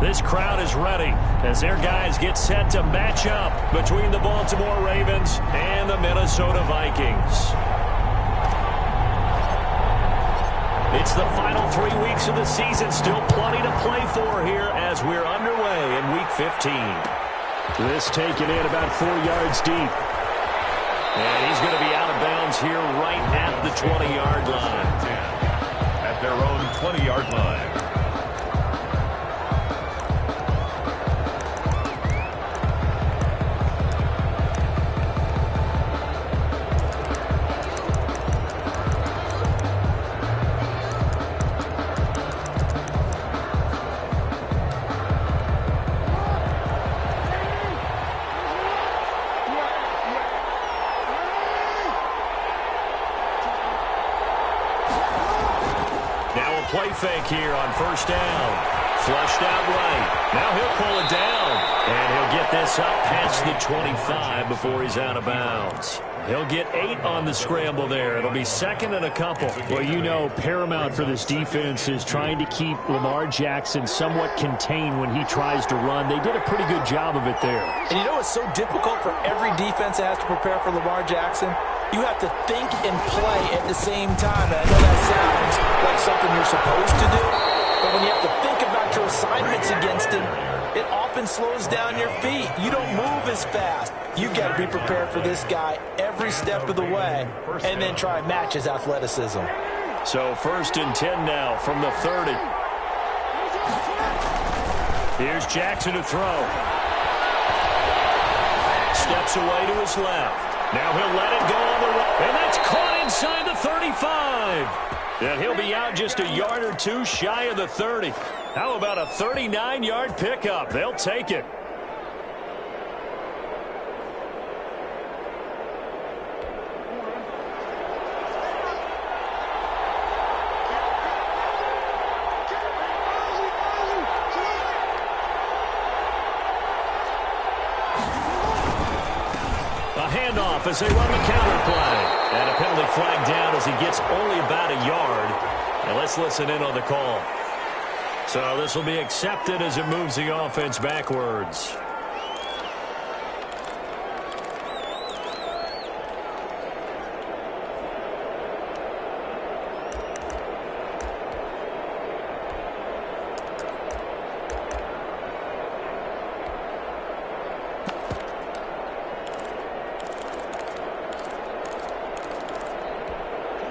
This crowd is ready as their guys get set to match up between the Baltimore Ravens and the Minnesota Vikings. It's the final 3 weeks of the season. Still plenty to play for here as we're underway in Week 15. This taken in about 4 yards deep. And he's going to be out of bounds here right at the 20-yard line. At their own 20-yard line. Play fake here on first down. Flushed out right. Now he'll pull it down. And he'll get this up past the 25 before he's out of bounds. He'll get 8 on the scramble there. It'll be second and a couple. Well, you know, paramount for this defense is trying to keep Lamar Jackson somewhat contained when he tries to run. They did a pretty good job of it there. And you know it's so difficult for every defense that has to prepare for Lamar Jackson? You have to think and play at the same time. And I know that sounds like something you're supposed to do, but when you have to think about your assignments against him, it often slows down your feet. You don't move as fast. You've got to be prepared for this guy every step of the way and then try and match his athleticism. So first and 10 now from the 30. Here's Jackson to throw. Steps away to his left. Now he'll let it go on the right. And that's caught inside the 35. And he'll be out just a yard or two shy of the 30. How about a 39-yard pickup? They'll take it. Handoff as they run the counter play. And a penalty flag down as he gets only about a yard. And let's listen in on the call. So this will be accepted as it moves the offense backwards.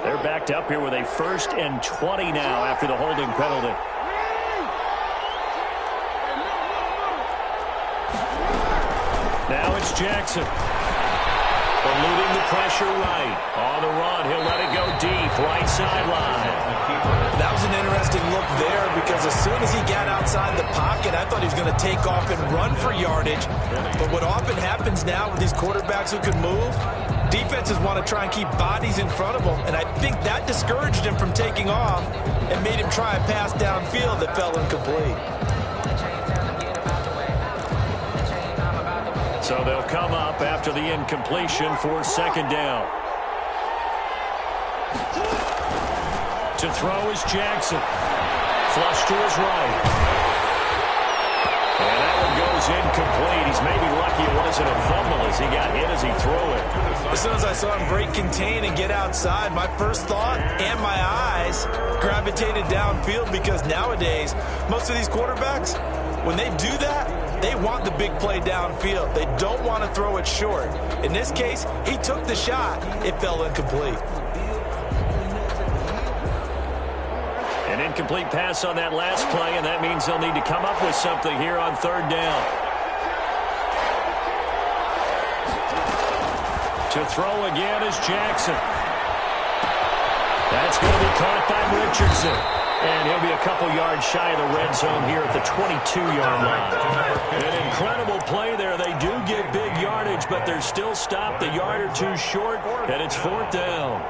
They're backed up here with a 1st and 20 now after the holding penalty. Now it's Jackson. Eluding the pressure right. On the run, he'll let it go deep. Right sideline. That was an interesting look there because as soon as he got outside the pocket, I thought he was going to take off and run for yardage. But what often happens now with these quarterbacks who can move, defenses want to try and keep bodies in front of them, and I think that discouraged him from taking off and made him try a pass downfield that fell incomplete. So they'll come up after the incompletion for second down. To throw is Jackson. Flush to his right. And that one goes incomplete. He's maybe lucky it wasn't a fumble as he got hit as he threw it. As soon as I saw him break contain and get outside, my first thought and my eyes gravitated downfield because nowadays, most of these quarterbacks, when they do that, they want the big play downfield. They don't want to throw it short. In this case, he took the shot. It fell incomplete. An incomplete pass on that last play, and that means they'll need to come up with something here on third down. To throw again is Jackson. That's going to be caught by Richardson. And he'll be a couple yards shy of the red zone here at the 22-yard line. An incredible play there. They do get big yardage, but they're still stopped a yard or two short, and it's 4th down.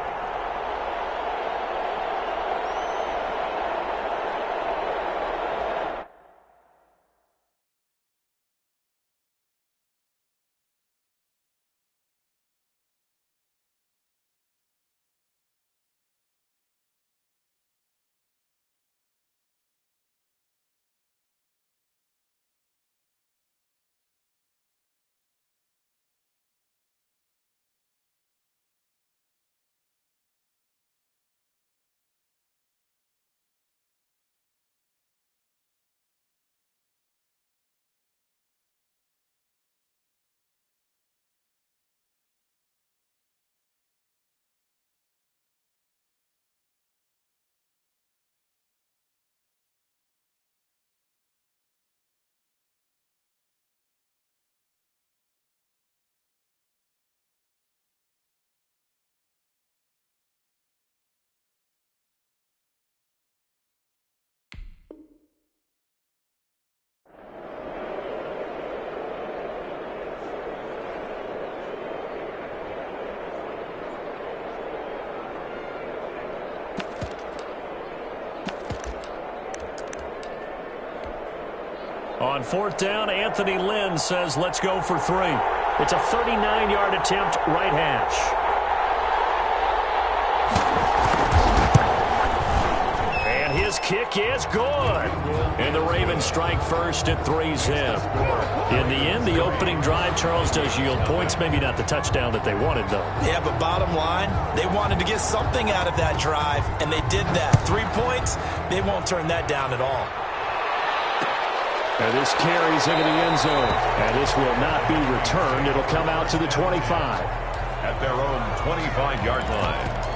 On fourth down, Anthony Lynn says let's go for 3. It's a 39-yard attempt, right hash. And his kick is good. And the Ravens strike first at 3-zip. In the end, the opening drive, Charles, does yield points. Maybe not the touchdown that they wanted, though. Yeah, but bottom line, they wanted to get something out of that drive, and they did that. 3 points, they won't turn that down at all. And this carries into the end zone. And this will not be returned. It'll come out to the 25. At their own 25-yard line.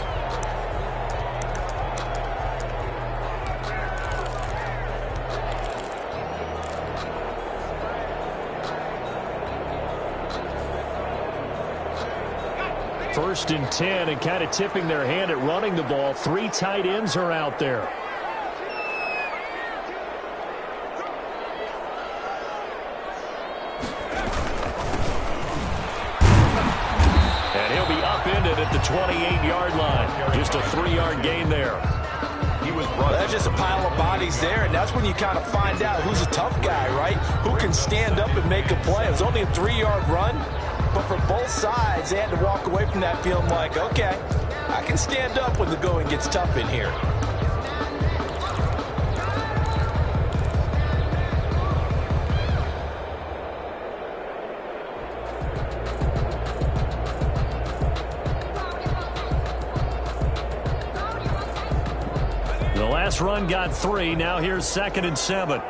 First and 10, and kind of tipping their hand at running the ball. 3 tight ends are out there. And he'll be upended at the 28-yard line. Just a 3-yard gain there. That's just a pile of bodies there, and that's when you kind of find out who's a tough guy, right? Who can stand up and make a play. It was only a 3-yard run, but for both sides, they had to walk away from that feeling like, okay, I can stand up when the going gets tough in here. The last run got 3. Now here's 2nd and 7.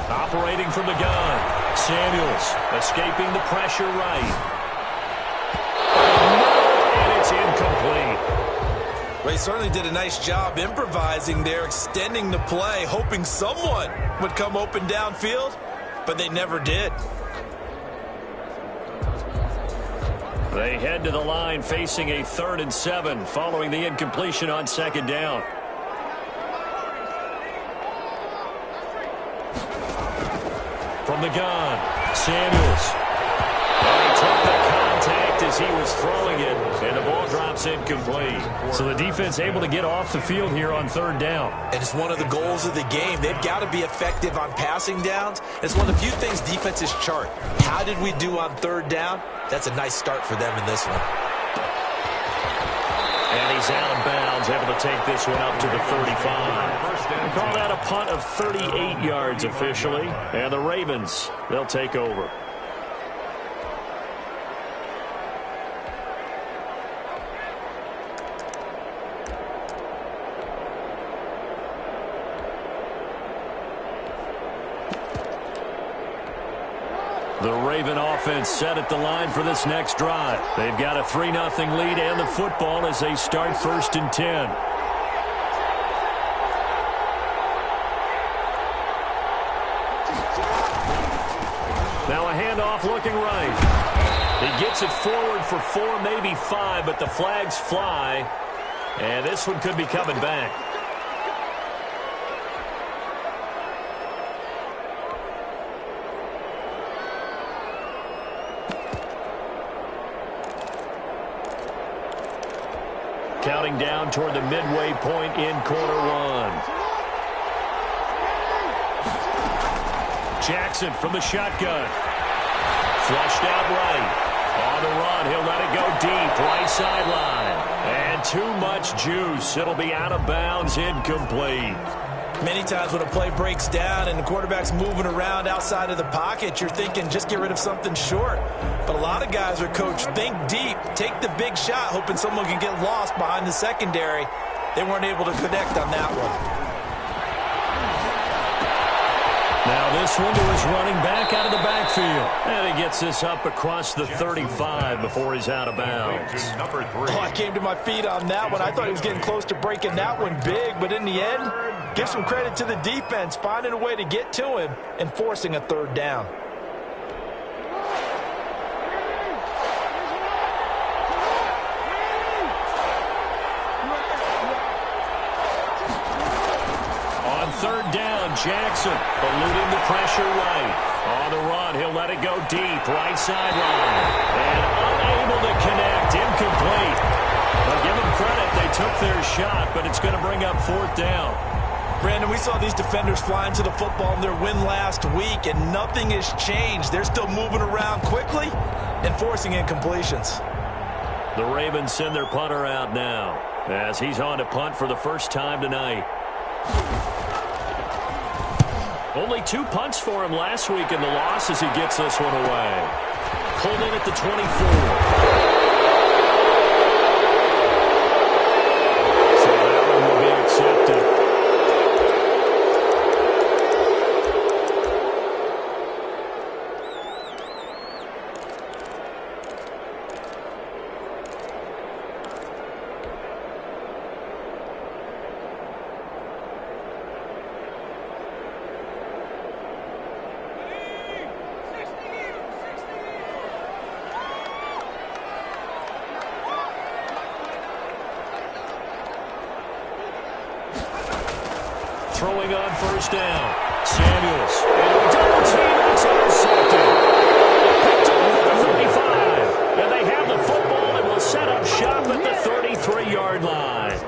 Operating from the gun. Samuels escaping the pressure right. And it's incomplete. Well, he certainly did a nice job improvising there, extending the play, hoping someone would come open downfield, but they never did. They head to the line facing a 3rd and 7 following the incompletion on 2nd down. From the gun, Samuels. And he took the contact as he was throwing it, and the ball drops incomplete. So the defense able to get off the field here on 3rd down. And it's one of the goals of the game. They've got to be effective on passing downs. It's one of the few things defenses chart. How did we do on 3rd down? That's a nice start for them in this one. And he's out of bounds, able to take this one up to the 35. We call that a punt of 38 yards officially. And the Ravens, they'll take over. The Raven offense set at the line for this next drive. They've got a 3-0 lead and the football as they start 1st and 10. Now a handoff looking right. He gets it forward for 4, maybe 5, but the flags fly. And this one could be coming back. Counting down toward the midway point in quarter 1. Jackson from the shotgun. Flushed out right. On the run, he'll let it go deep, right sideline. And too much juice. It'll be out of bounds, incomplete. Many times when a play breaks down and the quarterback's moving around outside of the pocket, you're thinking just get rid of something short. But a lot of guys are coached, think deep, take the big shot, hoping someone can get lost behind the secondary. They weren't able to connect on that one. Now this one to his running back out of the backfield. And he gets this up across the 35 before he's out of bounds. Oh, I came to my feet on that one. I thought he was getting close to breaking that one big, but in the end, give some credit to the defense, finding a way to get to him and forcing a 3rd down. On 3rd down, Jackson eluding the pressure right. On the run, he'll let it go deep, right sideline. And unable to connect, incomplete. But give him credit, they took their shot, but it's going to bring up fourth down. Brandon, we saw these defenders fly into the football in their win last week, and nothing has changed. They're still moving around quickly and forcing incompletions. The Ravens send their punter out now as he's on to punt for the first time tonight. Only 2 punts for him last week in the loss as he gets this one away. Pulled in at the 24. Throwing on first down. Samuels. Double team. It's intercepted. Picked off at the 35. And they have the football and will set up shop at the 33-yard line.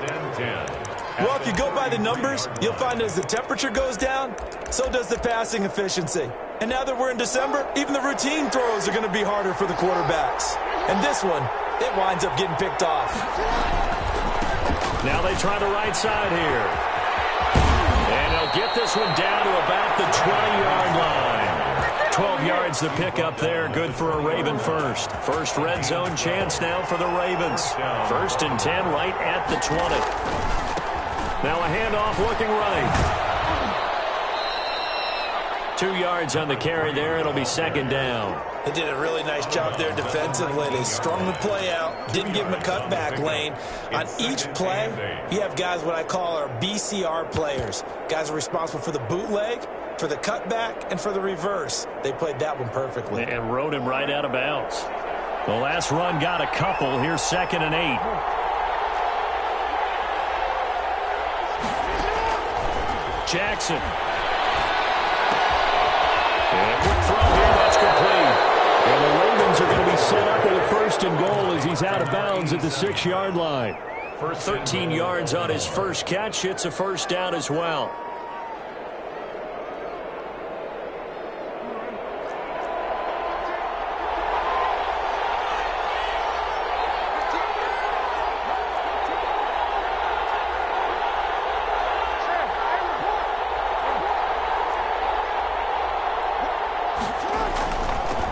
Well, if you go by the numbers, you'll find as the temperature goes down, so does the passing efficiency. And now that we're in December, even the routine throws are going to be harder for the quarterbacks. And this one, it winds up getting picked off. Now they try the right side here. And they'll get this one down to about the 20-yard line. 12 yards to pick up there. Good for a Raven first. First red zone chance now for the Ravens. 1st and 10 right at the 20. Now a handoff looking right. 2 yards on the carry there. It'll be 2nd down. They did a really nice job there defensively. They strung the play out, didn't give him a cutback lane. On each play, you have guys what I call our BCR players. Guys are responsible for the bootleg, for the cutback, and for the reverse. They played that one perfectly. And rode him right out of bounds. The last run got a couple. Here's 2nd and 8. Jackson. And quick throw here, that's complete. And the Ravens are going to be set up with a 1st and goal as he's out of bounds at the 6-yard line. 13 yards on his first catch. It's a 1st down as well.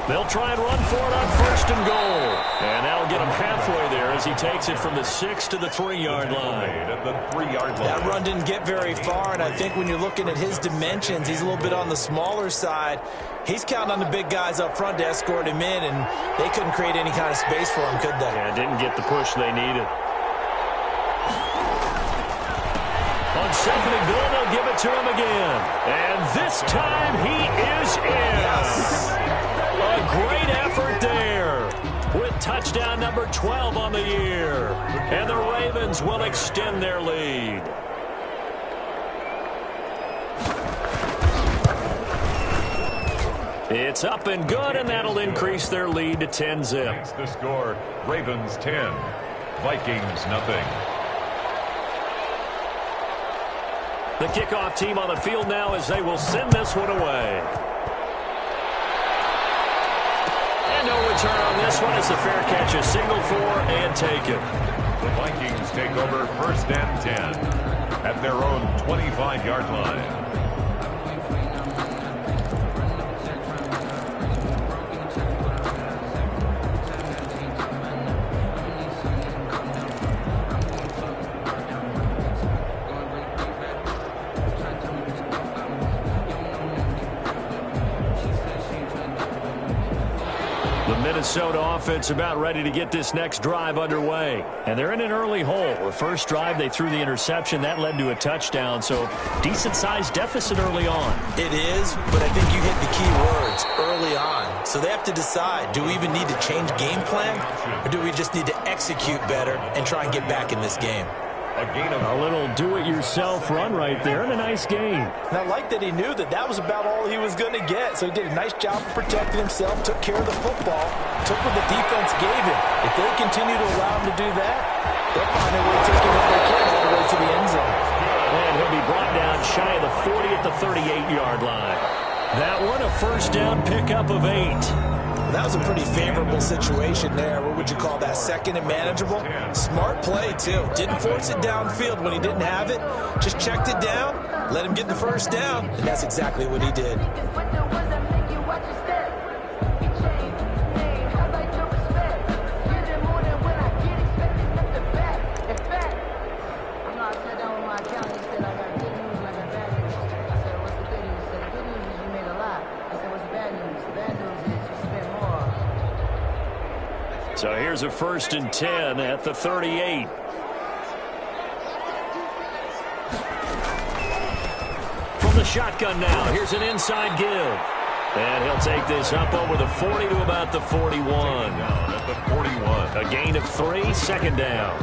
They'll try and run for it on 1st and goal. And that'll get him halfway there as he takes it from the 6 to the 3-yard line. That run didn't get very far, and I think when you're looking at his dimensions, he's a little bit on the smaller side. He's counting on the big guys up front to escort him in, and they couldn't create any kind of space for him, could they? Yeah, didn't get the push they needed. On 2nd and goal, they'll give it to him again. And this time he is in. Yes. A great effort there with touchdown number 12 on the year. And the Ravens will extend their lead. It's up and good, and that'll increase their lead to 10-zip. Makes the score, Ravens 10, Vikings nothing. The kickoff team on the field now as they will send this one away. And no return on this one. It's a fair catch, a single for and taken. The Vikings take over 1st and 10 at their own 25-yard line. Minnesota offense about ready to get this next drive underway. And they're in an early hole. The first drive, they threw the interception. That led to a touchdown, so decent-sized deficit early on. It is, but I think you hit the key words, early on. So they have to decide, do we even need to change game plan, or do we just need to execute better and try and get back in this game? A little do-it-yourself run right there, and a nice game. And I like that he knew that that was about all he was going to get. So he did a nice job of protecting himself, took care of the football, took what the defense gave him. If they continue to allow him to do that, They'll find a way to take it if they can all the way to the end zone. And he'll be brought down shy of the 40 at the 38-yard line. That one, a first down pickup of 8. That was a pretty favorable situation there. What would you call that? Second and manageable? Smart play, too. Didn't force it downfield when he didn't have it. Just checked it down, let him get the first down, and that's exactly what he did. So here's a 1st and 10 at the 38. From the shotgun now, here's an inside give. And he'll take this up over the 40 to about the 41. At the 41. A gain of 3, 2nd down.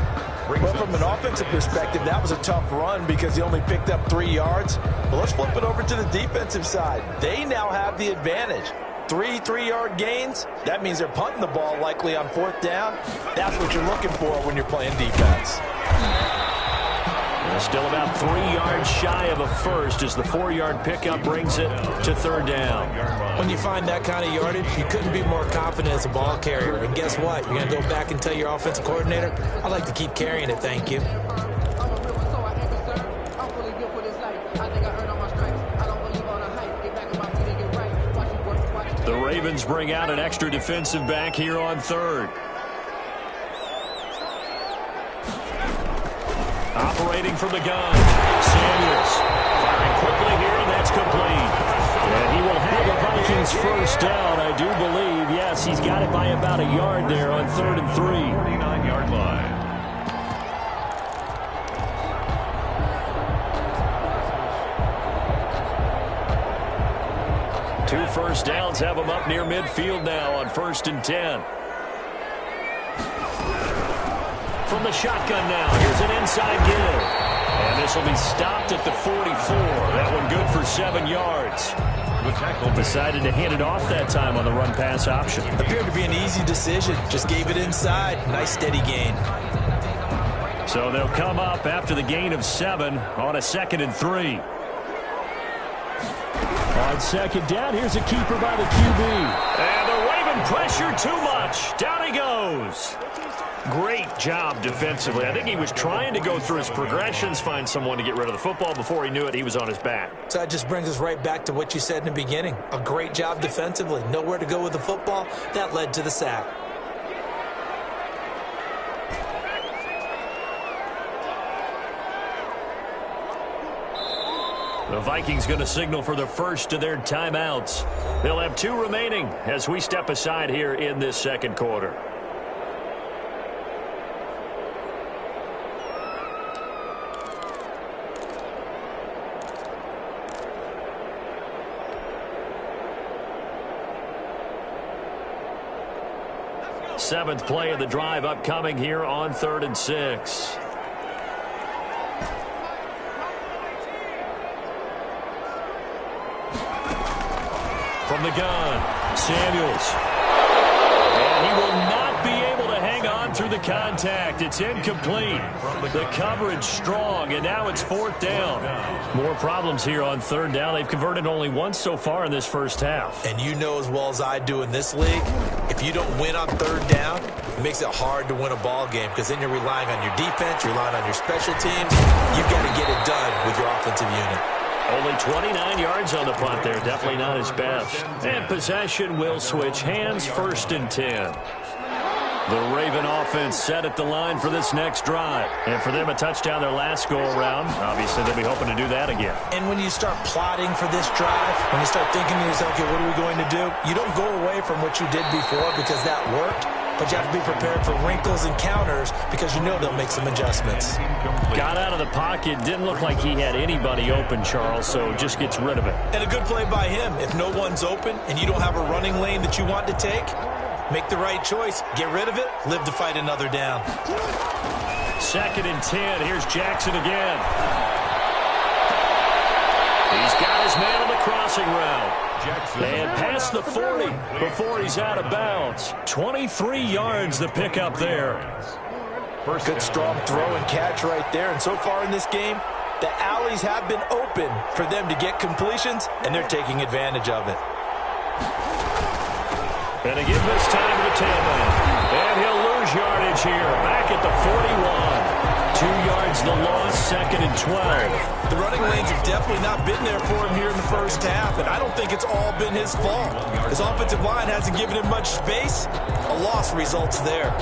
Well, from an offensive perspective, that was a tough run because he only picked up 3 yards. But let's flip it over to the defensive side. They now have the advantage. 3 3-yard gains, that means they're punting the ball likely on 4th down. That's what you're looking for when you're playing defense. They're still about 3 yards shy of a first as the 4-yard pickup brings it to 3rd down. When you find that kind of yardage, you couldn't be more confident as a ball carrier. And guess what? You're going to go back and tell your offensive coordinator, I'd like to keep carrying it, thank you. The Ravens bring out an extra defensive back here on 3rd. Operating from the gun, Samuels. Firing quickly here, and that's complete. And he will have the Vikings first down, I do believe. Yes, he's got it by about a yard there on 3rd and 3. 49-yard line. Two first downs have him up near midfield now on 1st and 10. From the shotgun now, here's an inside give. And this will be stopped at the 44. That one good for 7 yards. The tackle Decided to hand it off that time on the run-pass option. Appeared to be an easy decision. Just gave it inside. Nice steady gain. So they'll come up after the gain of 7 on a 2nd and 3. On 2nd down, here's a keeper by the QB. And they're waving pressure too much. Down he goes. Great job defensively. I think he was trying to go through his progressions, find someone to get rid of the football. Before he knew it, he was on his back. So that just brings us right back to what you said in the beginning. A great job defensively. Nowhere to go with the football. That led to the sack. The Vikings going to signal for the first of their timeouts. They'll have 2 remaining as we step aside here in this 2nd quarter. Seventh play of the drive upcoming here on 3rd and 6. From the gun, Samuels. And he will not be able to hang on through the contact. It's incomplete. The coverage strong, and now it's 4th down. More problems here on 3rd down. They've converted only once so far in this first half. And you know as well as I do in this league, if you don't win on 3rd down, it makes it hard to win a ball game because then you're relying on your defense, you're relying on your special teams. You've got to get it done with your offensive unit. Only 29 yards on the punt there. Definitely not his best. And possession will switch hands, 1st and 10. The Raven offense set at the line for this next drive. And for them, a touchdown their last go-around. Obviously, they'll be hoping to do that again. And when you start plotting for this drive, when you start thinking to yourself, okay, what are we going to do? You don't go away from what you did before because that worked. But you have to be prepared for wrinkles and counters because you know they'll make some adjustments. Got out of the pocket. Didn't look like he had anybody open, Charles, so just gets rid of it. And a good play by him. If no one's open and you don't have a running lane that you want to take, make the right choice. Get rid of it. Live to fight another down. 2nd and 10. Here's Jackson again. He's got his man on the crossing route. And past the 40 before he's out of bounds. 23 yards the pickup there. Good strong throw and catch right there. And so far in this game, the alleys have been open for them to get completions, and they're taking advantage of it. And again this time to the tailback. And he'll lose yardage here. Back at the 41. 2 yards the loss, 2nd and 12. The running lanes have definitely not been there for him here in the first half, and I don't think it's all been his fault. His offensive line hasn't given him much space. A loss results there.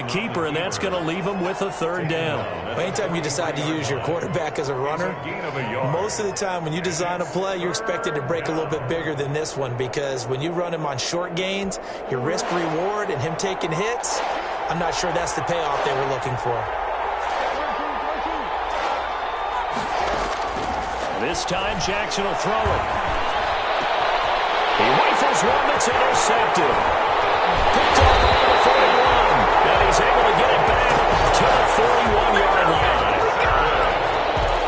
Keeper, and that's going to leave him with a 3rd down. Anytime you decide to use your quarterback as a runner, most of the time when you design a play, you're expected to break a little bit bigger than this one, because when you run him on short gains, your risk-reward and him taking hits, I'm not sure that's the payoff they were looking for. This time, Jackson will throw it. He rifles one that's intercepted. Picked off around the 41. And he's able to get it back to the 41-yard line.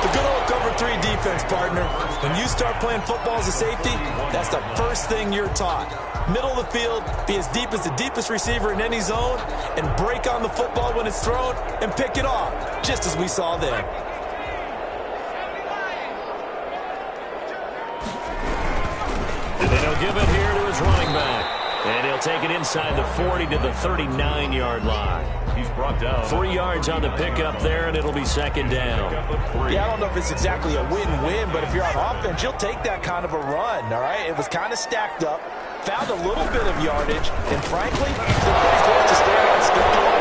The good old cover 3 defense, partner. When you start playing football as a safety, that's the first thing you're taught. Middle of the field, be as deep as the deepest receiver in any zone, and break on the football when it's thrown and pick it off, just as we saw there. And then he'll give it here to his running back. And he'll take it inside the 40 to the 39-yard line. He's brought down 3 yards on the pickup there, and it'll be 2nd down. Yeah, I don't know if it's exactly a win-win, but if you're on offense, you'll take that kind of a run, all right? It was kind of stacked up, found a little bit of yardage, and frankly, they're pretty close to staying on schedule.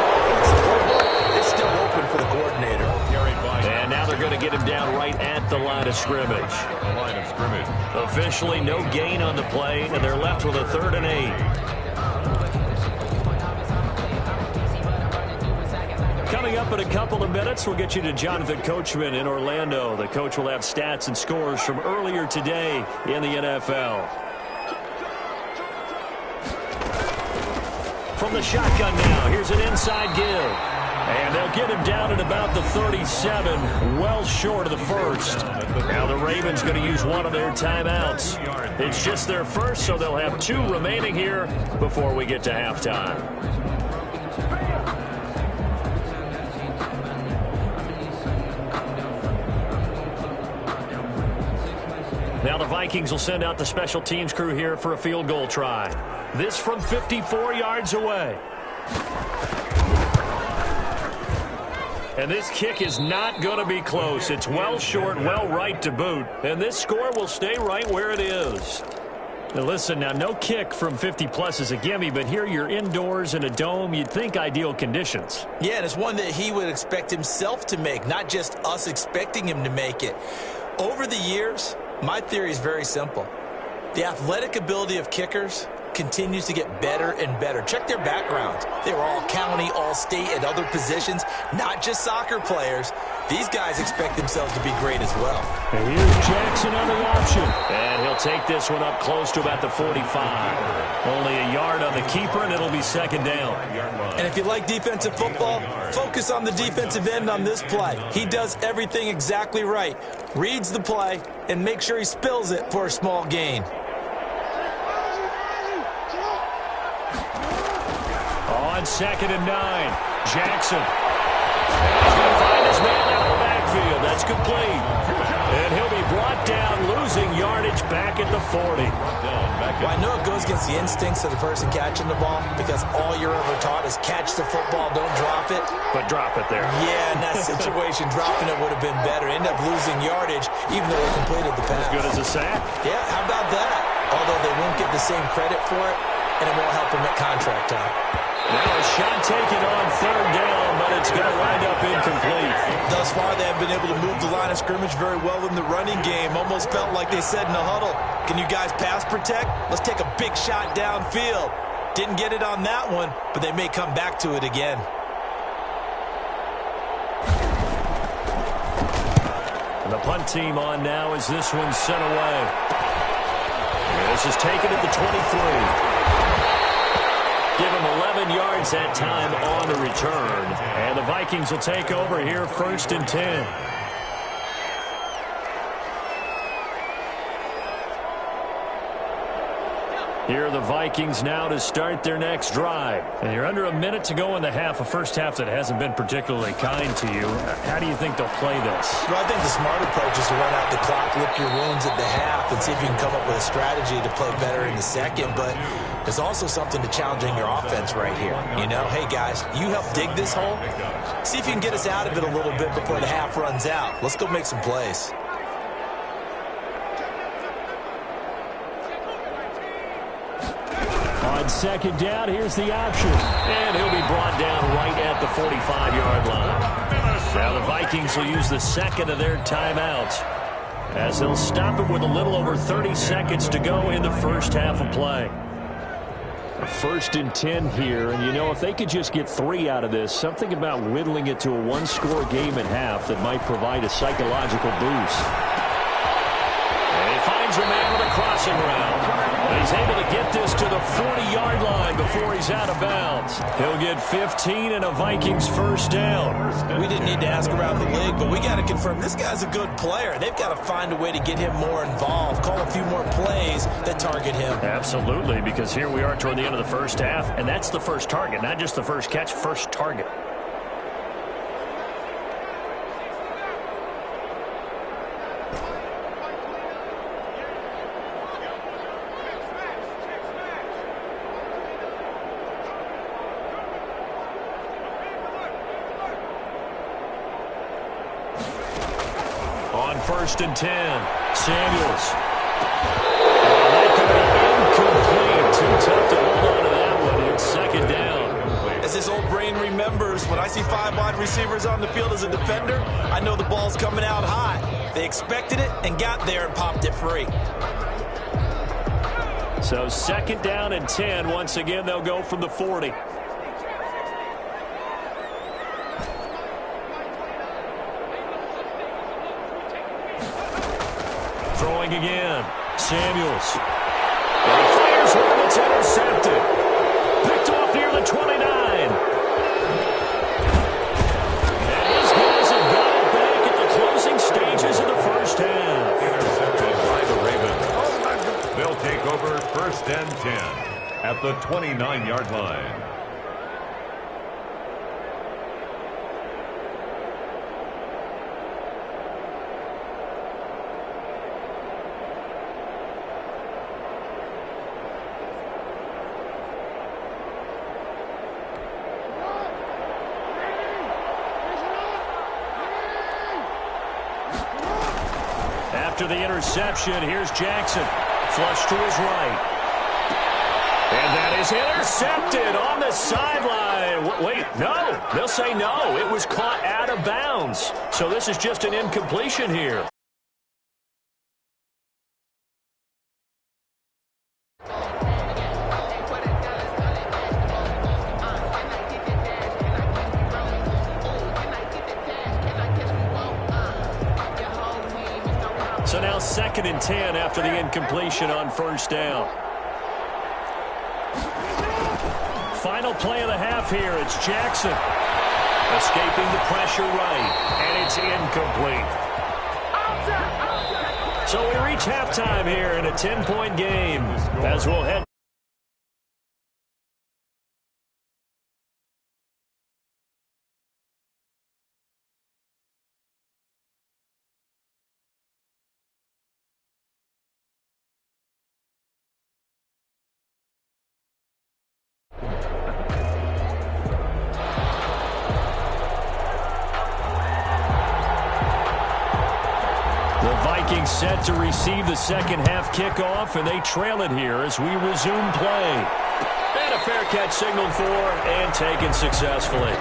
It's still open for the coordinator. And now they're going to get him down right at the line of scrimmage. Officially, no gain on the play, and they're left with a 3rd and 8. Coming up in a couple of minutes, we'll get you to Jonathan Coachman in Orlando. The coach will have stats and scores from earlier today in the NFL. From the shotgun now, here's an inside give. And they'll get him down at about the 37, well short of the 1st. Now the Ravens going to use one of their timeouts. It's just their first, so they'll have 2 remaining here before we get to halftime. Now the Vikings will send out the special teams crew here for a field goal try. This from 54 yards away. And this kick is not going to be close. It's well short, well right to boot. And this score will stay right where it is. Now listen, now no kick from 50-plus is a gimme, but here you're indoors in a dome. You'd think ideal conditions. Yeah, and it's one that he would expect himself to make, not just us expecting him to make it. Over the years, my theory is very simple. The athletic ability of kickers continues to get better and better. Check their backgrounds. They were all county, all state, at other positions, not just soccer players. These guys expect themselves to be great as well. And here's Jackson on the option. And he'll take this one up close to about the 45. Only a yard on the keeper, and it'll be 2nd down. And if you like defensive football, focus on the defensive end on this play. He does everything exactly right. Reads the play and makes sure he spills it for a small gain. On 2nd and 9, Jackson. He's going to find his man out of the backfield. That's complete. And he'll be brought down, losing yardage back at the 40. Well, I know it goes against the instincts of the person catching the ball, because all you're ever taught is catch the football, don't drop it. But drop it there. Yeah, in that situation, dropping it would have been better. End up losing yardage, even though they completed the pass. As good as a sack? Yeah, how about that? Although they won't get the same credit for it, and it won't help them at contract time. Now a shot taken on 3rd down, but it's going to wind up incomplete. Thus far, they have been able to move the line of scrimmage very well in the running game. Almost felt like they said in the huddle, can you guys pass protect? Let's take a big shot downfield. Didn't get it on that one, but they may come back to it again. And the punt team on now as this one's sent away. And this is taken at the 23. Give him 11 yards that time on the return. And the Vikings will take over here 1st and 10. Here are the Vikings now to start their next drive. And you're under a minute to go in the half, a first half that hasn't been particularly kind to you. How do you think they'll play this? Well, I think the smart approach is to run out the clock, lick your wounds at the half, and see if you can come up with a strategy to play better in the second. But there's also something to challenging your offense right here. You know, hey, guys, you help dig this hole. See if you can get us out of it a little bit before the half runs out. Let's go make some plays. On 2nd down, here's the option. And he'll be brought down right at the 45-yard line. Now the Vikings will use the second of their timeouts as they'll stop it with a little over 30 seconds to go in the first half of play. A 1st and 10 here, and you know, if they could just get 3 out of this, something about whittling it to a one-score game at half that might provide a psychological boost. And he finds a man with a crossing route. And he's able to get this to the 40-yard line before he's out of bounds. He'll get 15 and a Vikings first down. We didn't need to ask around the league, but we got to confirm this guy's a good player. They've got to find a way to get him more involved, call a few more plays that target him. Absolutely, because here we are toward the end of the first half, and that's the first target, not just the first catch, first target. On 1st and 10, Samuels. That could be incomplete. Too tough to hold on to that one. It's 2nd down. As his old brain remembers, when I see 5 wide receivers on the field as a defender, I know the ball's coming out hot. They expected it and got there and popped it free. So 2nd down and 10. Once again, they'll go from the 40. Throwing again. Samuels. And he fires one that's intercepted. Picked off near the 29. And his guys have got it back at the closing stages of the first half. Intercepted by the Ravens. They'll take over 1st and 10 at the 29-yard line. After the interception, here's Jackson. Flush to his right. And that is intercepted on the sideline. Wait, no. They'll say no. It was caught out of bounds. So this is just an incompletion here. So now 2nd and 10 after the incompletion on 1st down. Final play of the half here. It's Jackson. Escaping the pressure right. And it's incomplete. So we reach halftime here in a 10-point game as we'll head. Vikings set to receive the second half kickoff, and they trail it here as we resume play. And a fair catch signaled for and taken successfully.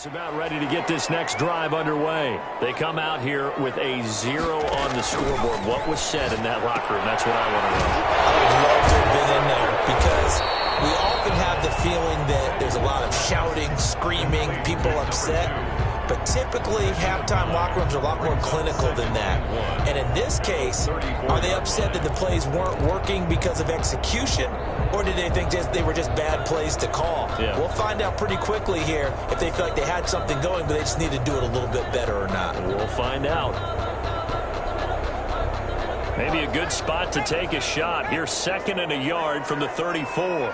It's about ready to get this next drive underway. They come out here with a 0 on the scoreboard. What was said in that locker room? That's what I want to know. I would love to have been in there because we often have the feeling that there's a lot of shouting, screaming, people upset. But typically, halftime locker rooms are a lot more clinical than that. And in this case, are they upset that the plays weren't working because of execution, or did they think they were just bad plays to call? Yeah. We'll find out pretty quickly here if they feel like they had something going, but they just need to do it a little bit better or not. We'll find out. Maybe a good spot to take a shot. Here's 2nd and a yard from the 34.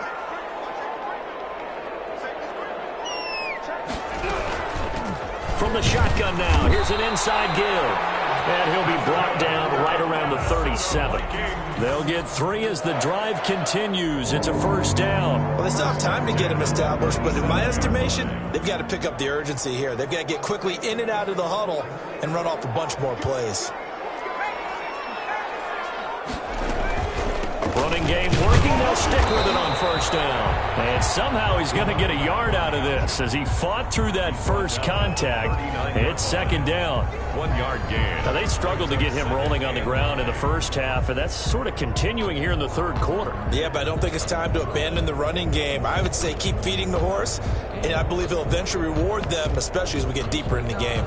From the shotgun now, here's an inside give. And he'll be brought down right around the 37. They'll get 3 as the drive continues. It's a first down. Well, they still have time to get him established, but in my estimation, they've got to pick up the urgency here. They've got to get quickly in and out of the huddle and run off a bunch more plays. Running game working. They'll stick with it on first down. And somehow he's going to get a yard out of this as he fought through that first contact. It's 2nd down. 1 yard gain. Now, they struggled to get him rolling on the ground in the first half, and that's sort of continuing here in the 3rd quarter. Yeah, but I don't think it's time to abandon the running game. I would say keep feeding the horse, and I believe he'll eventually reward them, especially as we get deeper in the game.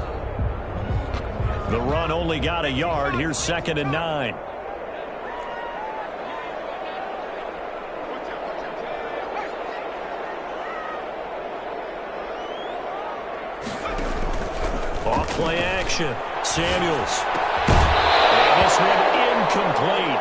The run only got a yard. Here's 2nd and 9. Off-play action. Samuels. And this one incomplete.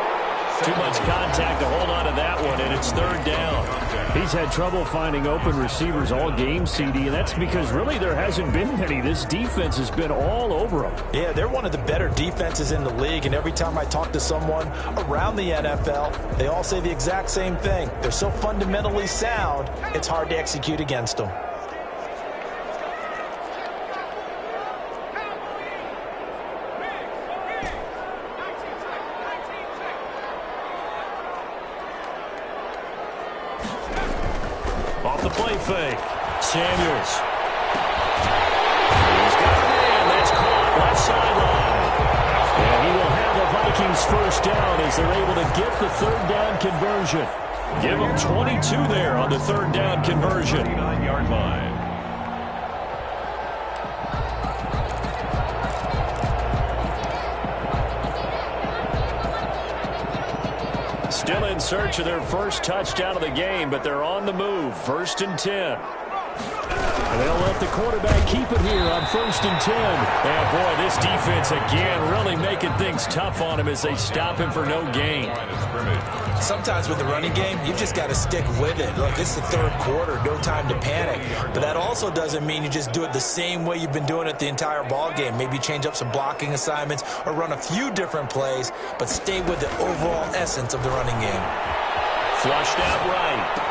Too much contact to hold on to that one, and it's 3rd down. He's had trouble finding open receivers all game, CD, and that's because really there hasn't been many. This defense has been all over him. Yeah, they're one of the better defenses in the league, and every time I talk to someone around the NFL, they all say the exact same thing. They're so fundamentally sound, it's hard to execute against them. Off the play fake. Samuels. He's got a man. That's caught left sideline. And he will have the Vikings first down as they're able to get the 3rd down conversion. Give them 22 there on the 3rd down conversion. 39-yard line. Still in search of their first touchdown of the game, but they're on the move. 1st and 10. And they'll let the quarterback keep it here on 1st and 10. And, boy, this defense again really making things tough on him as they stop him for no gain. Sometimes with the running game, you've just got to stick with it. Look, it's the 3rd quarter, no time to panic. But that also doesn't mean you just do it the same way you've been doing it the entire ball game. Maybe change up some blocking assignments or run a few different plays, but stay with the overall essence of the running game. Flushed out right.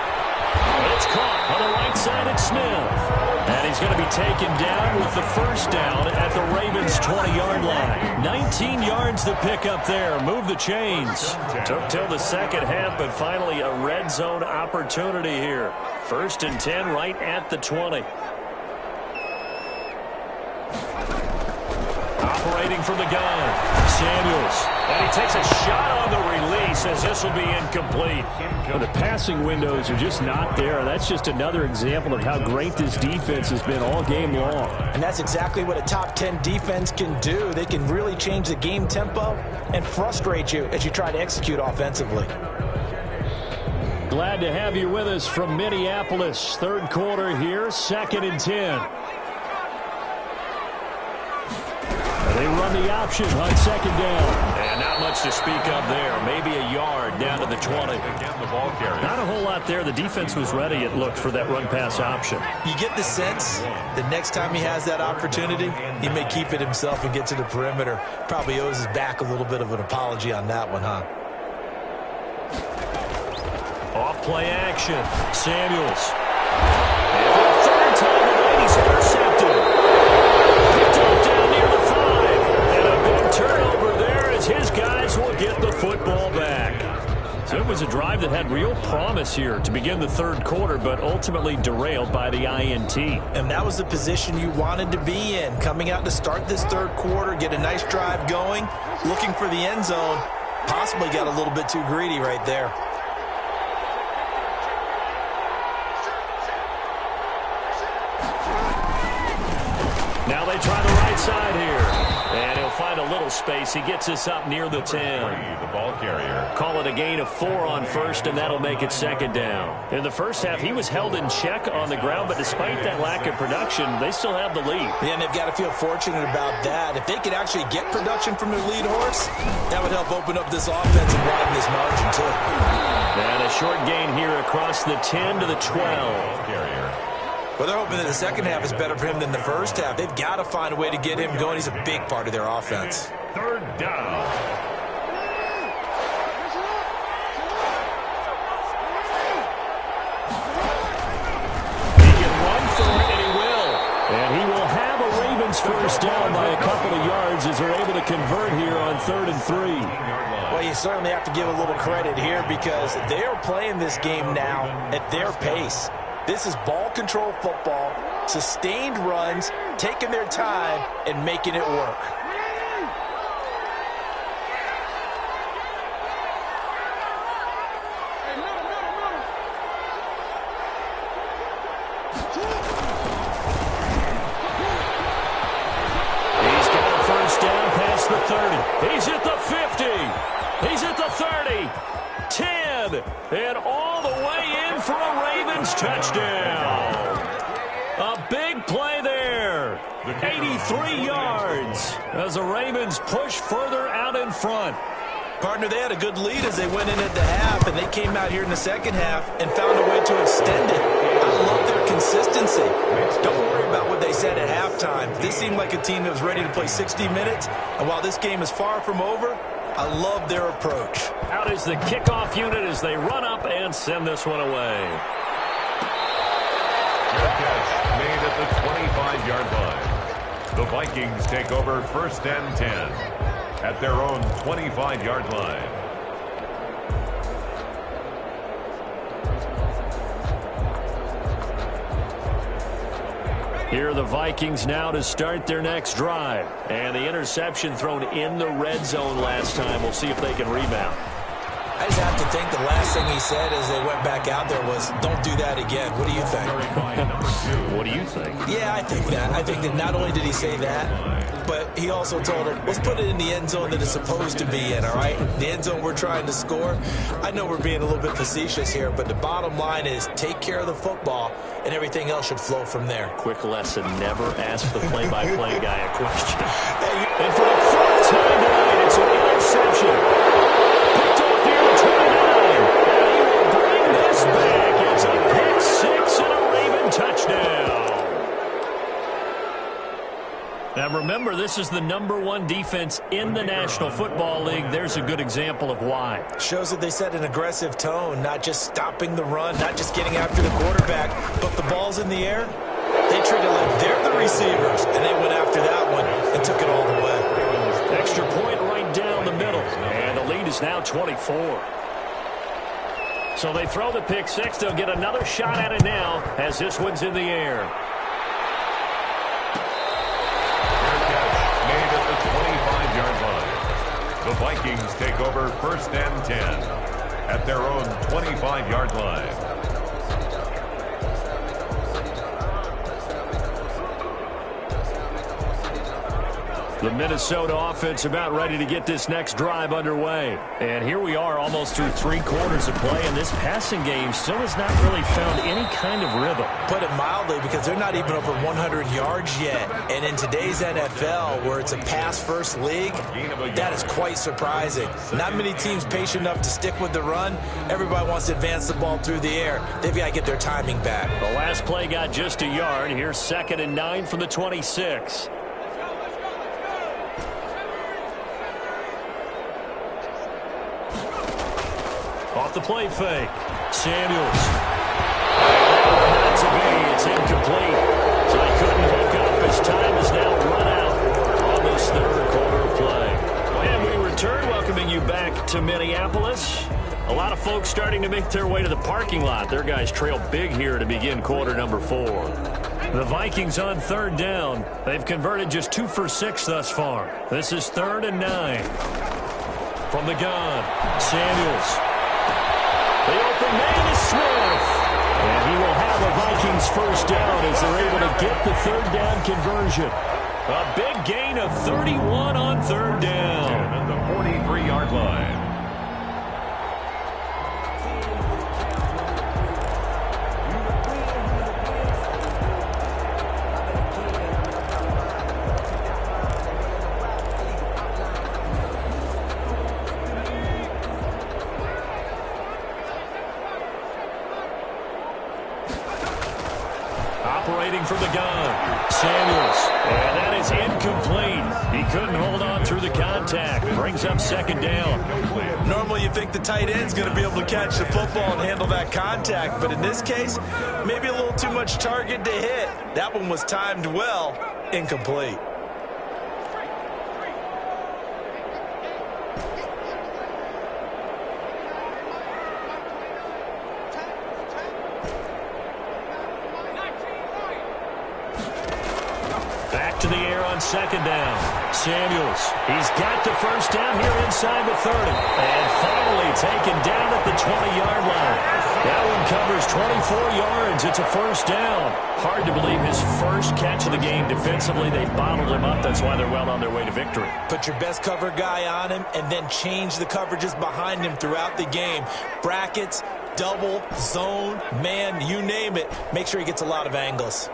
It's caught on the right side at Smith. And he's going to be taken down with the first down at the Ravens' 20-yard line. 19 yards to pick up there. Move the chains. Took till the second half, but finally a red zone opportunity here. 1st and 10 right at the 20. Operating from the gun. Samuels. And he takes a shot on the release as this will be incomplete. Well, the passing windows are just not there. That's just another example of how great this defense has been all game long. And that's exactly what a top 10 defense can do. They can really change the game tempo and frustrate you as you try to execute offensively. Glad to have you with us from Minneapolis. 3rd quarter here, 2nd and 10. They run the option on 2nd down. And not much to speak of there. Maybe a yard down to the 20. Not a whole lot there. The defense was ready, it looked, for that run-pass option. You get the sense that next time he has that opportunity, he may keep it himself and get to the perimeter. Probably owes his back a little bit of an apology on that one, huh? Off-play action. Samuels. And for the 3rd time tonight, he's intercepted. Picked off down near the 5. And a big turnover there as his guys will get the football back. So It was a drive that had real promise here to begin the third quarter, but ultimately derailed by the INT. And that was the position you wanted to be in. Coming out to start this third quarter, get a nice drive going, looking for the end zone. Possibly got a little bit too greedy right there. Now they try the right side here. And he'll find a little space. He gets us up near the 10. The ball carrier. Call it a gain of 4 on first, and that'll make it second down. In the first half, he was held in check on the ground, but despite that lack of production, they still have the lead. Yeah, and they've got to feel fortunate about that. If they could actually get production from their lead horse, that would help open up this offense and widen this margin, too. And a short gain here across the 10 to the 12. Carrier. Well, they're hoping that the second half is better for him than the first half. They've got to find a way to get him going. He's a big part of their offense. Third down. He can run for it, and he will. And he will have a Ravens first down by a couple of yards as they're able to convert here on 3rd and 3. Well, you certainly have to give a little credit here because they are playing this game now at their pace. This is ball control football, sustained runs, taking their time, and making it work. He's got a first down past the 30. He's at the 50. He's at the 30. 10. And all the way in for a Ravens touchdown. A big play there. 83 yards as the Ravens push further out in front. Partner, they had a good lead as they went in at the half, and they came out here in the second half and found a way to extend it. I love their consistency. Don't worry about what they said at halftime. This seemed like a team that was ready to play 60 minutes, and while this game is far from over, I love their approach. Out is the kickoff unit as they run up and send this one away. Good catch made at the 25-yard line. The Vikings take over 1st and 10 at their own 25-yard line. Here are the Vikings now to start their next drive. And the interception thrown in the red zone last time. We'll see if they can rebound. I just have to think the last thing he said as they went back out there was, don't do that again. What do you think? What do you think? Yeah, I think that. I think that not only did he say that, but he also told him, let's put it in the end zone that it's supposed to be in, all right? The end zone we're trying to score. I know we're being a little bit facetious here, but the bottom line is take care of the football, and everything else should flow from there. Quick lesson, never ask the play-by-play guy a question. And for the fourth time tonight, it's an interception. Picked off here at 29. And he will bring this back. It's a pick six and a Raven touchdown. Now remember, this is the #1 defense in the National Football League. There's a good example of why. Shows that they set an aggressive tone, not just stopping the run, not just getting after the quarterback, but the ball's in the air. They treat it like they're the receivers, and they went after that one and took it all the way. Extra point right down the middle, and the lead is now 24. So they throw the pick six. They'll get another shot at it now as this one's in the air. Made at the 25-yard line. The Vikings take over 1st and 10 at their own 25-yard line. The Minnesota offense about ready to get this next drive underway. And here we are almost through 3 quarters of play, and this passing game still has not really found any kind of rhythm. Put it mildly, because they're not even over 100 yards yet. And in today's NFL, where it's a pass-first league, that is quite surprising. Not many teams patient enough to stick with the run. Everybody wants to advance the ball through the air. They've got to get their timing back. The last play got just a yard. Here's 2nd and 9 from the 26. Off the play fake. Samuels. Not to be. It's incomplete. So they couldn't hook up. His time is now run out on this 3rd quarter of play. And we return, welcoming you back to Minneapolis. A lot of folks starting to make their way to the parking lot. Their guys trail big here to begin quarter number 4. The Vikings on third down. They've converted just 2 for 6 thus far. This is 3rd and 9. From the gun, Samuels. The open man is Smith. And he will have a Vikings first down as they're able to get the third down conversion. A big gain of 31 on third down. At the 43-yard line. Operating from the gun, Samuels. And that is incomplete. He couldn't hold on through the contact. Brings up second down. Normally you think the tight end's going to be able to catch the football and handle that contact, but in this case, maybe a little too much target to hit. That one was timed well, incomplete. Back to the air on second down. Samuels. He's got the first down here inside the 30. And finally taken down at the 20-yard line. That one covers 24 yards. It's a first down. Hard to believe his first catch of the game defensively. They bottled him up. That's why they're well on their way to victory. Put your best cover guy on him and then change the coverages behind him throughout the game. Brackets, double, zone, man, you name it. Make sure he gets a lot of angles.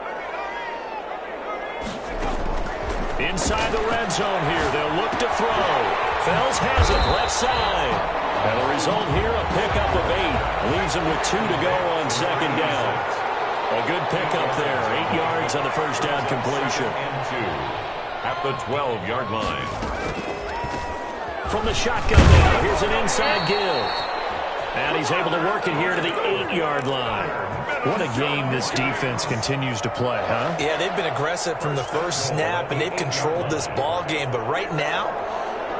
Inside the red zone here, they'll look to throw. Fells has it, left side. And the result here, a pickup of 8. Leaves him with 2 to go on second down. A good pickup there, 8 yards on the first down completion. And 2 at the 12-yard line. From the shotgun now, here's an inside give. And he's able to work it here to the 8-yard line. What a game this defense continues to play, huh? Yeah, they've been aggressive from the first snap, and they've controlled this ball game. But right now,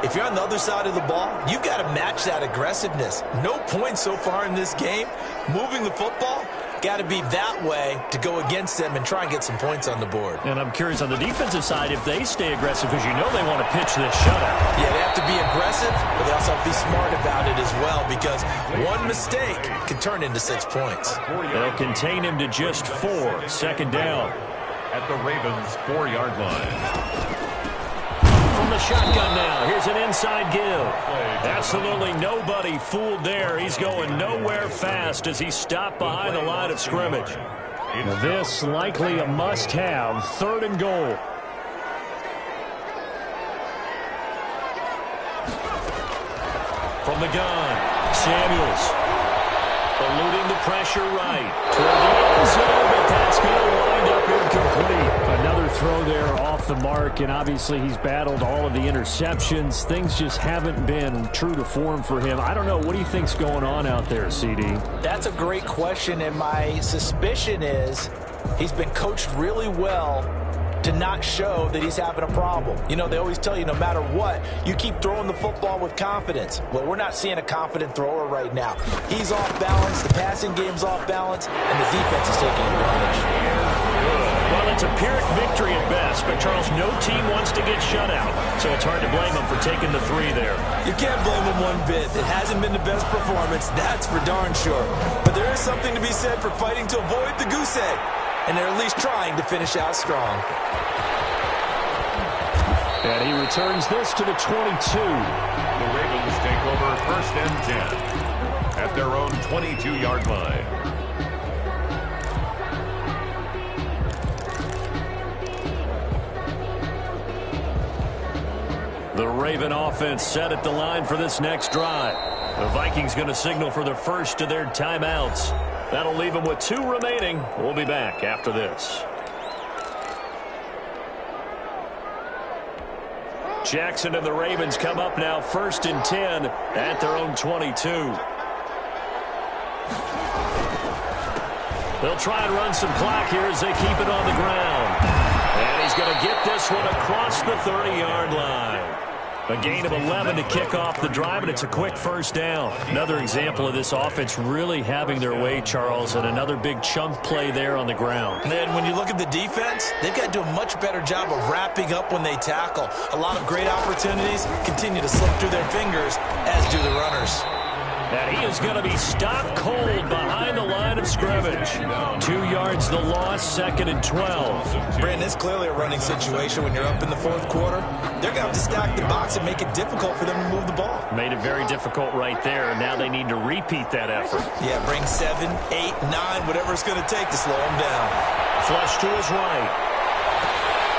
if you're on the other side of the ball, you've got to match that aggressiveness. No points so far in this game. Moving the football, got to be that way to go against them and try and get some points on the board. And I'm curious on the defensive side if they stay aggressive, because you know they want to pitch this shutout. Yeah, they have to be aggressive, but they also have to be smart about it as well, because one mistake can turn into 6 points. They'll contain him to just 4. Second down. At the Ravens' 4-yard line. From the shotgun now, here's an inside give. Absolutely nobody fooled there. He's going nowhere fast as he stopped behind the line of scrimmage. This likely a must-have, 3rd and goal. From the gun, Samuels. Eluding the pressure right. Toward the end zone, but that's going to wind up incomplete. Another throw there off the mark, and obviously he's battled all of the interceptions. Things just haven't been true to form for him. I don't know. What do you think's going on out there, CD? That's a great question, and my suspicion is he's been coached really well to not show that he's having a problem. You know, they always tell you no matter what, you keep throwing the football with confidence. Well, we're not seeing a confident thrower right now. He's off balance, the passing game's off balance, and the defense is taking advantage. Well, it's a Pyrrhic victory at best, but Charles, no team wants to get shut out, so it's hard to blame them for taking the 3 there. You can't blame him one bit. It hasn't been the best performance, that's for darn sure. But there is something to be said for fighting to avoid the goose egg, and they're at least trying to finish out strong. And he returns this to the 22. The Ravens take over 1st and 10 at their own 22-yard line. The Raven offense set at the line for this next drive. The Vikings going to signal for the first of their timeouts. That'll leave them with 2 remaining. We'll be back after this. Jackson and the Ravens come up now 1st and 10 at their own 22. They'll try and run some clock here as they keep it on the ground. And he's going to get this one across the 30-yard line. A gain of 11 to kick off the drive, and it's a quick first down. Another example of this offense really having their way, Charles, and another big chunk play there on the ground. And then when you look at the defense, they've got to do a much better job of wrapping up when they tackle. A lot of great opportunities continue to slip through their fingers, as do the runners. And he is going to be stopped cold behind the line of scrimmage. 2 yards the loss, 2nd and 12. Brandon, it's clearly a running situation when you're up in the fourth quarter. They're going to have to stack the box and make it difficult for them to move the ball. Made it very difficult right there. Now they need to repeat that effort. Yeah, bring 7, 8, 9, whatever it's going to take to slow them down. Flush to his right.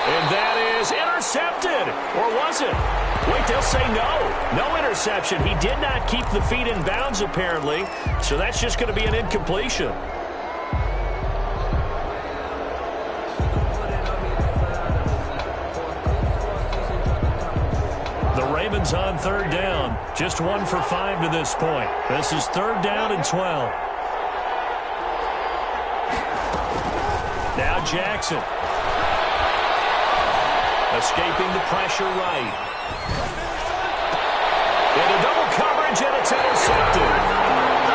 And that is intercepted. Or was it? Wait, they'll say no. No interception. He did not keep the feet in bounds, apparently. So that's just going to be an incompletion. The Ravens on 3rd down. Just 1 for 5 to this point. This is 3rd down and 12. Now Jackson. Escaping the pressure right. Into double coverage, and it's intercepted.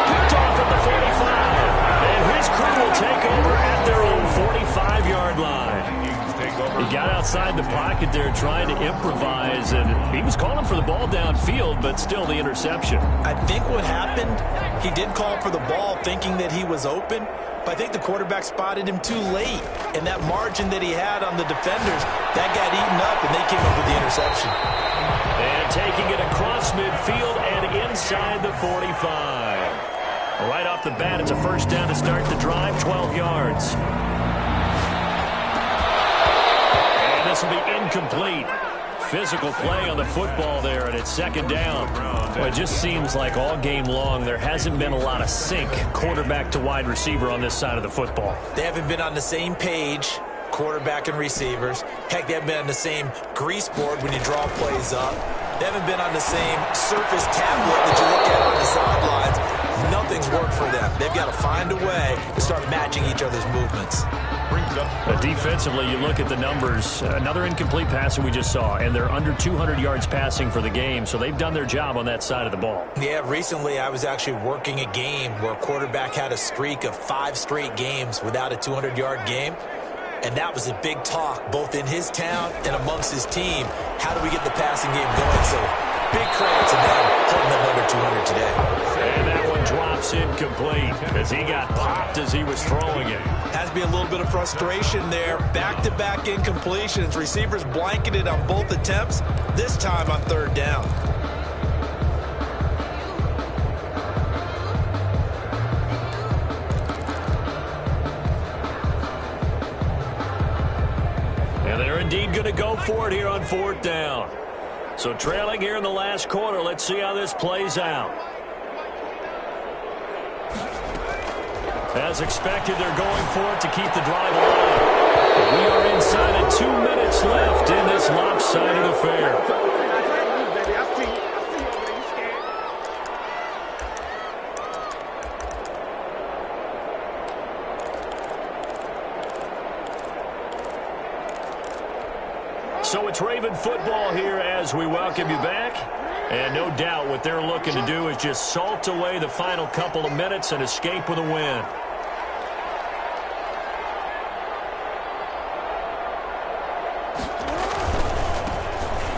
Picked off at the 45. And his crew will take over at their own 45-yard line. He got outside the pocket there trying to improvise, and he was calling for the ball downfield, but still the interception. I think what happened, he did call for the ball thinking that he was open, but I think the quarterback spotted him too late, and that margin that he had on the defenders, that got eaten up, and they came up with the interception. And taking it across midfield and inside the 45. Right off the bat, it's a first down to start the drive, 12 yards. And this will be incomplete. Physical play on the football there, and it's 2nd down. Well, it just seems like all game long there hasn't been a lot of sync quarterback to wide receiver on this side of the football. They haven't been on the same page, quarterback and receivers. Heck, they haven't been on the same grease board when you draw plays up. They haven't been on the same surface tablet that you look at on the sidelines. Nothing's worked for them. They've got to find a way to start matching each other's movements. Defensively, you look at the numbers. Another incomplete pass that we just saw, and they're under 200 yards passing for the game, so they've done their job on that side of the ball. Yeah, recently I was actually working a game where a quarterback had a streak of 5 straight games without a 200-yard game, and that was a big talk both in his town and amongst his team. How do we get the passing game going? So big credit to them holding them under 200 today. And that one drops incomplete as he got popped as he was throwing it. Has to be a little bit of frustration there. Back-to-back incompletions. Receivers blanketed on both attempts, this time on 3rd down. And they're indeed going to go for it here on 4th down. So trailing here in the last quarter, let's see how this plays out. As expected, they're going for it to keep the drive alive. We are inside of 2 minutes left in this lopsided affair. So it's Raven football here as we welcome you back. And no doubt what they're looking to do is just salt away the final couple of minutes and escape with a win.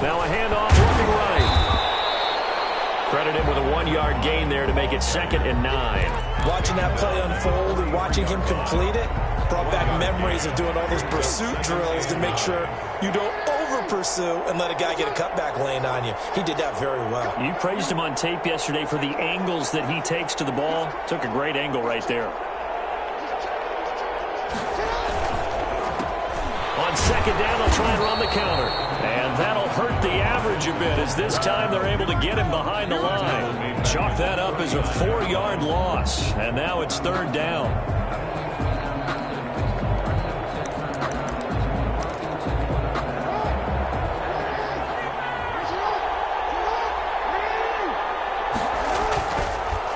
Now a handoff looking right. Credit him with a 1-yard gain there to make it 2nd and 9. Watching that play unfold and watching him complete it brought back memories of doing all those pursuit drills to make sure you don't over-pursue and let a guy get a cutback lane on you. He did that very well. You praised him on tape yesterday for the angles that he takes to the ball. Took a great angle right there. On 2nd down, they'll try and run the counter. And that'll hurt the average a bit as this time they're able to get him behind the line. Chalk that up as a 4-yard loss. And now it's 3rd down.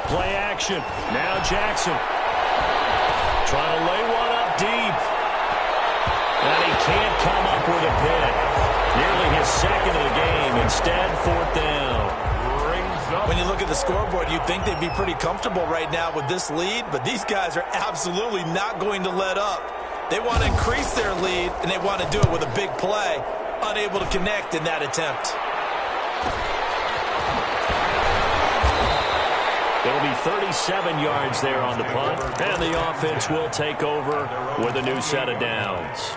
Play action. Now Jackson. Trying to lay one up deep. And he can't come up with a pick. Nearly his 2nd of the game, and Instead, 4th down. When you look at the scoreboard, you'd think they'd be pretty comfortable right now with this lead, but these guys are absolutely not going to let up. They want to increase their lead, and they want to do it with a big play. Unable to connect in that attempt. It'll be 37 yards there on the punt, and the offense will take over with a new set of downs.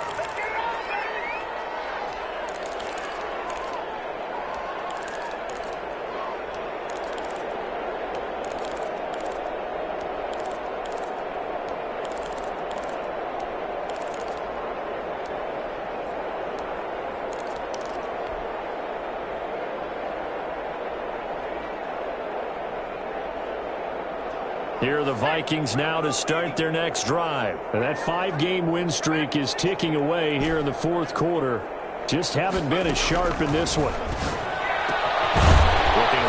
Here are the Vikings now to start their next drive. And that 5-game win streak is ticking away here in the 4th quarter. Just haven't been as sharp in this one. Looking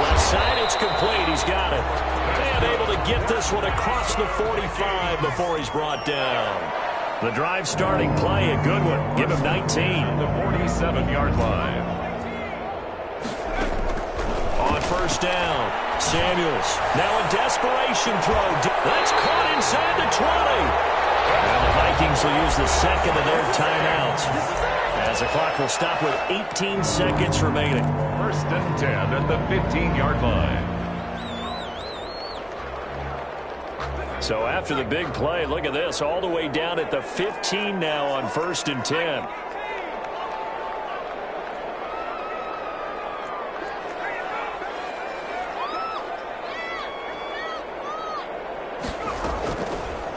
left side, it's complete. He's got it. And able to get this one across the 45 before he's brought down. The drive starting play, a good one. Give him 19. The 47-yard line. On 1st down, Samuels. Now a desperation throw. That's caught inside the 20. And the Vikings will use the second of their timeouts, as the clock will stop with 18 seconds remaining. 1st and 10 at the 15-yard line. So after the big play, look at this, all the way down at the 15 now on 1st and 10.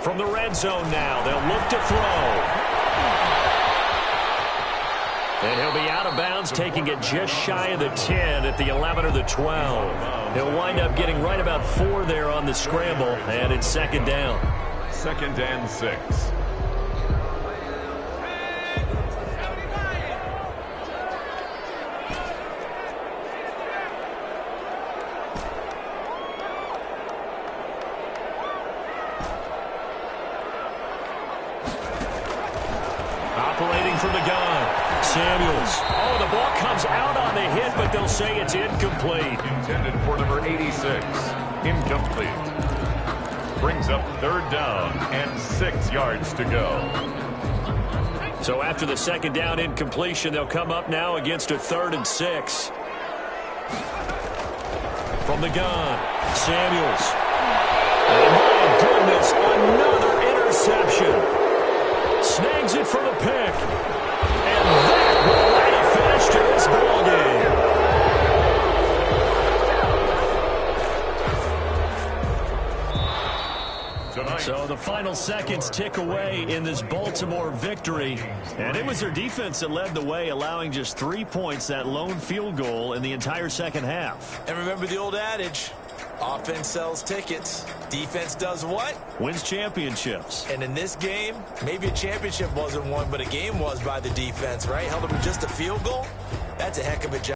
From the red zone now, they'll look to throw. And he'll be out of bounds, taking it just shy of the 10 at the 11 or the 12. He'll wind up getting right about 4 there on the scramble, and it's 2nd down. 2nd and 6. Operating from the gun, Samuels. Oh, the ball comes out on the hit, but they'll say it's incomplete. Intended for number 86. Incomplete. Brings up 3rd down and 6 yards to go. So after the 2nd down incompletion, they'll come up now against a 3rd and 6. From the gun, Samuels. Oh, my goodness, another interception. Snags it for the pick. And that will light a finish to this ballgame. So the final seconds tick away in this Baltimore victory. And it was their defense that led the way, allowing just 3 points, that lone field goal in the entire 2nd half. And remember the old adage, offense sells tickets. Defense does what? Wins championships. And in this game, maybe a championship wasn't won, but a game was by the defense, right? Held them to just a field goal. That's a heck of a job.